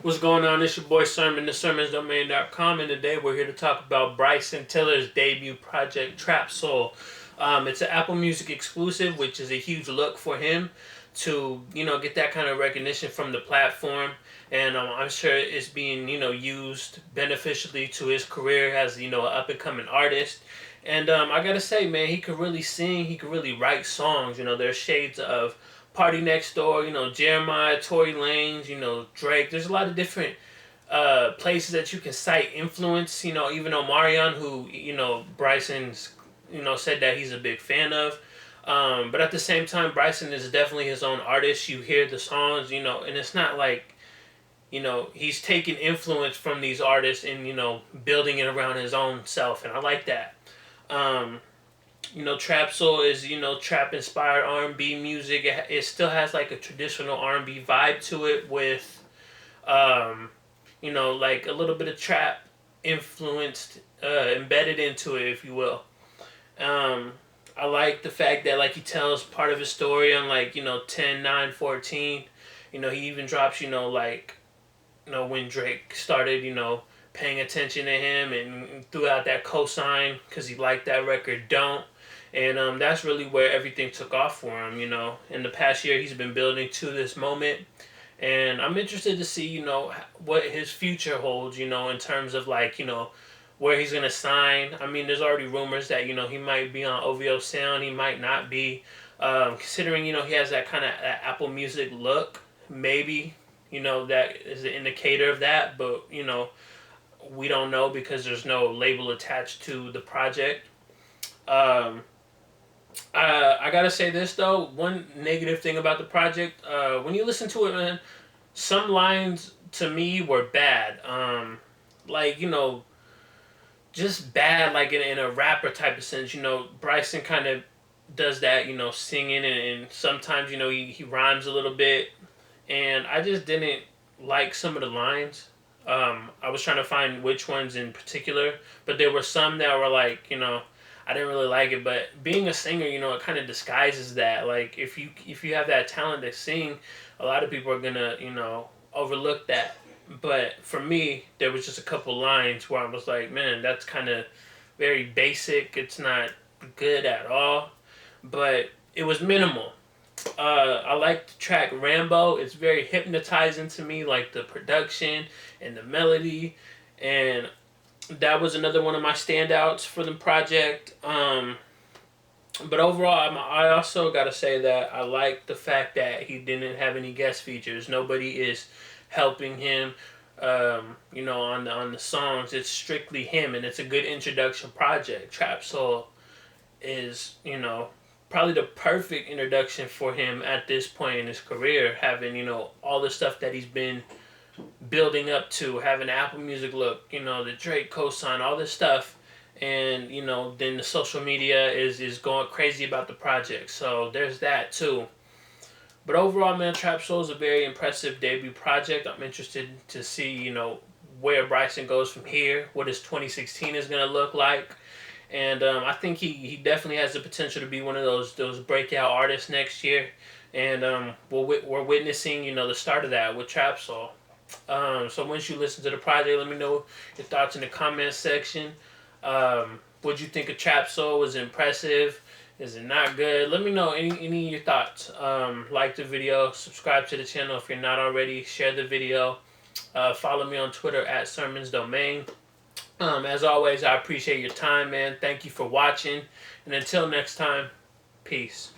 What's going on? It's your boy Sermon, the sermonsdomain.com, and today we're here to talk about Bryson Tiller's debut project, Trap Soul. It's an Apple Music exclusive, which is a huge look for him to, get that kind of recognition from the platform. And I'm sure it's being, used beneficially to his career as, an up-and-coming artist. And I gotta say, man, he could really sing, he could really write songs. There's shades of Party Next Door, Jeremiah, Tory Lanez, Drake. There's a lot of different places that you can cite influence, even Omarion, who, Bryson's, said that he's a big fan of. But at the same time, Bryson is definitely his own artist. You hear the songs, and it's not like, he's taking influence from these artists and, building it around his own self. And I like that. Trap Soul is, trap inspired R&B music. It still has like a traditional R&B vibe to it with, like a little bit of trap influenced, embedded into it, if you will. I like the fact that like he tells part of his story on like, 10, 9, 14. He even drops, when Drake started, paying attention to him and threw out that cosign because he liked that record, Don't. And that's really where everything took off for him, In the past year, he's been building to this moment. And I'm interested to see, what his future holds, in terms of like, where he's going to sign. I mean, there's already rumors that, he might be on OVO Sound. He might not be. Considering, he has that kind of Apple Music look. Maybe, that is an indicator of that. But, we don't know because there's no label attached to the project. I gotta say this though, one negative thing about the project, when you listen to it, man, some lines to me were bad. Like, just bad, like in a rapper type of sense. Bryson kind of does that, singing, and sometimes, he rhymes a little bit. And I just didn't like some of the lines. I was trying to find which ones in particular, but there were some that were like, I didn't really like it. But being a singer, it kind of disguises that. Like if you have that talent to sing, a lot of people are gonna, overlook that. But for me, there was just a couple lines where I was like, man, that's kind of very basic. It's not good at all. But it was minimal. I like the track Rambo. It's very hypnotizing to me, like the production and the melody. And that was another one of my standouts for the project. But overall, I also got to say that I like the fact that he didn't have any guest features. Nobody is helping him, on the songs. It's strictly him, and it's a good introduction project. Trap Soul is, probably the perfect introduction for him at this point in his career, having, all the stuff that he's been building up to, having Apple Music look, the Drake cosign, all this stuff. And, then the social media is going crazy about the project. So there's that too. But overall, man, Trap Soul is a very impressive debut project. I'm interested to see, where Bryson goes from here, what his 2016 is going to look like. And I think he definitely has the potential to be one of those breakout artists next year. And we're witnessing, the start of that with Trap Soul. So once you listen to the project, let me know your thoughts in the comments section. What'd you think of Trap Soul? Was it impressive? Is it not good? Let me know any of your thoughts. Like the video, subscribe to the channel if you're not already, share the video. Follow me on Twitter at sermonsdomain. As always, I appreciate your time, man. Thank you for watching. And until next time, peace.